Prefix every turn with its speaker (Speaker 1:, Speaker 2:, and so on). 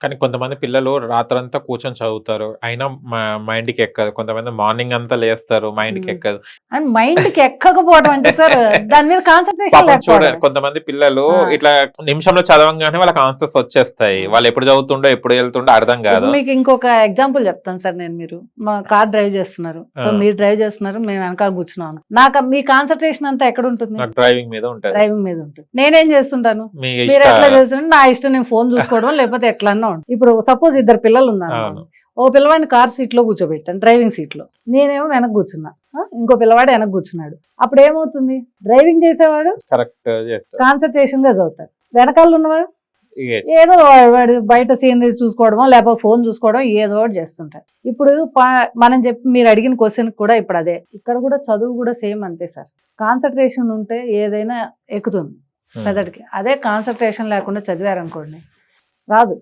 Speaker 1: కానీ కొంతమంది పిల్లలు రాత్రంతా కూర్చొని చదువుతారు. అయినా మైండ్‌కి ఎక్కదు. కొంతమంది మార్నింగ్ అంతా లేస్తారు. మైండ్‌కి ఎక్కదు.
Speaker 2: అండ్ మైండ్కి ఎక్కకపోవడం అంటే సార్ దాని మీద కాన్సన్ట్రేషన్
Speaker 1: పాపం
Speaker 2: లేకపోవడం.
Speaker 1: చూడండి కొంతమంది పిల్లలు ఇట్లా నిమిషంలో చదవంగానే వాళ్ళకి ఆన్సర్స్ వచ్చేస్తాయి. వాళ్ళు ఎప్పుడు చదువుతుండో ఎప్పుడు వెళ్తుండో అర్థం కాదు.
Speaker 2: ఇప్పుడు మీకు ఇంకొక ఎగ్జాంపుల్ చెప్తాను సార్. మీరు మా కార్ డ్రైవ్ చేస్తున్నారు, సో మీరు డ్రైవ్ చేస్తున్నారు, మేము వెనకాల కూర్చున్నాను. నాకు మీ కాన్సన్ట్రేషన్ అంతా ఎక్కడ ఉంటుంది?
Speaker 1: నాకు డ్రైవింగ్ మీద ఉంటది.
Speaker 2: డ్రైవింగ్ మీద ఉంటుంది. నేనేం చేస్తుంటాను,
Speaker 1: మీ
Speaker 2: మీరు
Speaker 1: ఇష్ట
Speaker 2: ఎట్లా చేస్తుంటే నా ఇష్టం, నేను ఫోన్ చూసుకోవడం లేకపోతే ఎట్లన్నా ఉంటుంది. ఇప్పుడు సపోజ్ ఇద్దరు పిల్లలు ఉన్నారు,
Speaker 1: అవును.
Speaker 2: ఓ పిల్లవాడిని కార్ సీట్ లో కూర్చోబెట్టాను, డ్రైవింగ్ సీట్ లో, నేనేమో వెనక కూర్చున్నా, ఇంకో పిల్లవాడు వెనక కూర్చున్నాడు. అప్పుడు ఏమవుతుంది, డ్రైవింగ్ చేసేవాడు
Speaker 1: కరెక్ట్ చేస్తారు.
Speaker 2: కాన్సన్ట్రేషన్ గా చదువుతాడు, వెనకాల ఉన్నవాడు
Speaker 1: ఇగే
Speaker 2: ఏదో వాడు బయట సీనరీ చూసుకోవడమో లేకపోతే ఫోన్ చూసుకోవడం ఏదో ఒకటి చేస్తుంటారు. ఇప్పుడు మనం చెప్పి మీరు అడిగిన క్వశ్చన్ కూడా ఇప్పుడు అదే, ఇక్కడ కూడా చదువు కూడా సేమ్ అంతే సార్. కాన్సన్ట్రేషన్ ఉంటే ఏదైనా ఎక్కుతుంది మెదడుకి. అదే కాన్సన్ట్రేషన్ లేకుండా చదివారనుకోండి రాదు.